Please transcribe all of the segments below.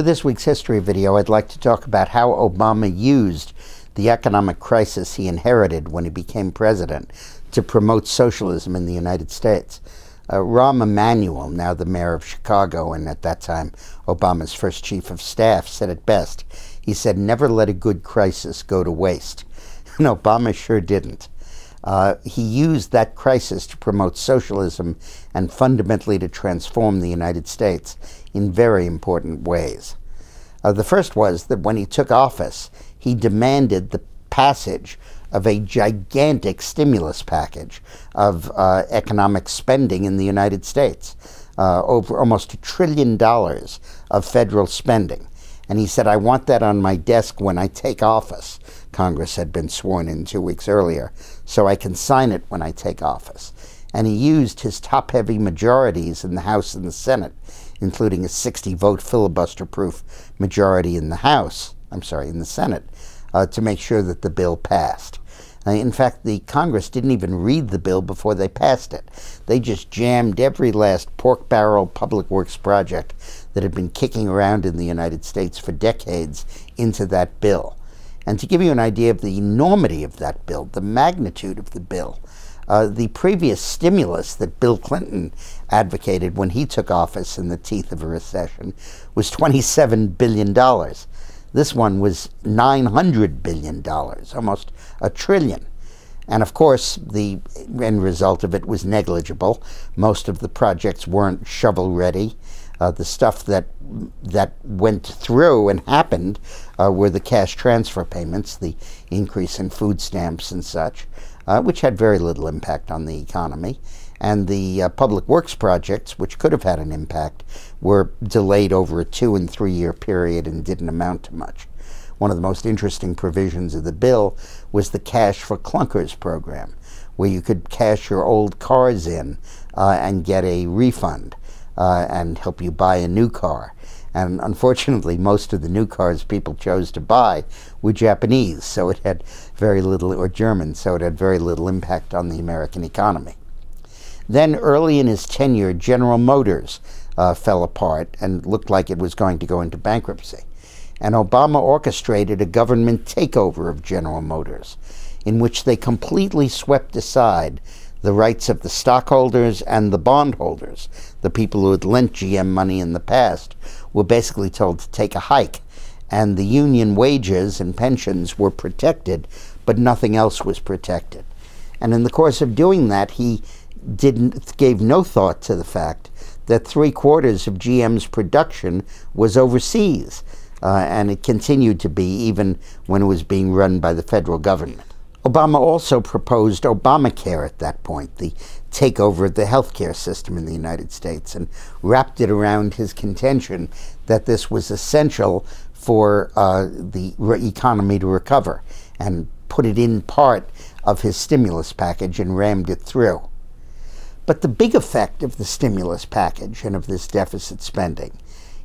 this week's history video, I'd like to talk about how Obama used the economic crisis he inherited when he became president to promote socialism in the United States. Rahm Emanuel, now the mayor of Chicago and at that time Obama's first chief of staff, said it best. He said, "Never let a good crisis go to waste." And Obama sure didn't. He used that crisis to promote socialism and fundamentally to transform the United States in very important ways. The first was that when he took office, he demanded the passage of a gigantic stimulus package of economic spending in the United States, over almost $1 trillion of federal spending. And he said, "I want that on my desk when I take office." Congress had been sworn in 2 weeks earlier, so I can sign it when I take office. And he used his top-heavy majorities in the House and the Senate, including a 60-vote filibuster-proof majority in the Senate, to make sure that the bill passed. In fact, the Congress didn't even read the bill before they passed it. They just jammed every last pork barrel public works project that had been kicking around in the United States for decades into that bill. And to give you an idea of the enormity of that bill, the magnitude of the bill, the previous stimulus that Bill Clinton advocated when he took office in the teeth of a recession was $27 billion. This one was $900 billion, almost $1 trillion. And of course, the end result of it was negligible. Most of the projects weren't shovel-ready. The stuff that went through and happened were the cash transfer payments, the increase in food stamps and such, which had very little impact on the economy. And the public works projects, which could have had an impact, were delayed over a 2- and 3-year period and didn't amount to much. One of the most interesting provisions of the bill was the Cash for Clunkers program, where you could cash your old cars in and get a refund and help you buy a new car. And unfortunately, most of the new cars people chose to buy were Japanese, so it had very little, or German, so it had very little impact on the American economy. Then early in his tenure, General Motors fell apart and looked like it was going to go into bankruptcy. And Obama orchestrated a government takeover of General Motors, in which they completely swept aside the rights of the stockholders and the bondholders. The people who had lent GM money in the past were basically told to take a hike, and the union wages and pensions were protected, but nothing else was protected. And in the course of doing that, he gave no thought to the fact that 3/4 of GM's production was overseas, and it continued to be even when it was being run by the federal government. Obama also proposed Obamacare at that point, the takeover of the healthcare system in the United States, and wrapped it around his contention that this was essential for the economy to recover, and put it in part of his stimulus package and rammed it through. But the big effect of the stimulus package and of this deficit spending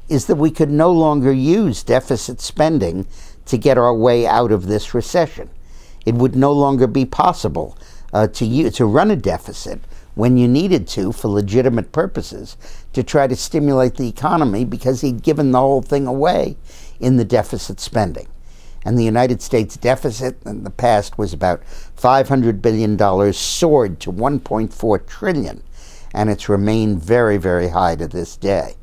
is that we could no longer use deficit spending to get our way out of this recession. It would no longer be possible to run a deficit when you needed to, for legitimate purposes, to try to stimulate the economy, because he'd given the whole thing away in the deficit spending. And the United States deficit in the past was about $500 billion, soared to $1.4 trillion, and it's remained very, very high to this day.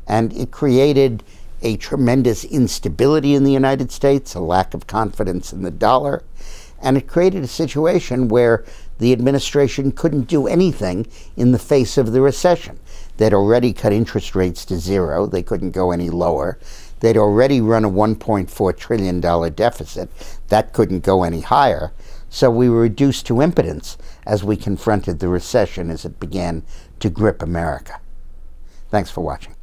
And it created a tremendous instability in the United States, a lack of confidence in the dollar, and it created a situation where the administration couldn't do anything in the face of the recession. They'd already cut interest rates to zero. They couldn't go any lower. They'd already run a $1.4 trillion deficit. That couldn't go any higher. So we were reduced to impotence as we confronted the recession as it began to grip America. Thanks for watching.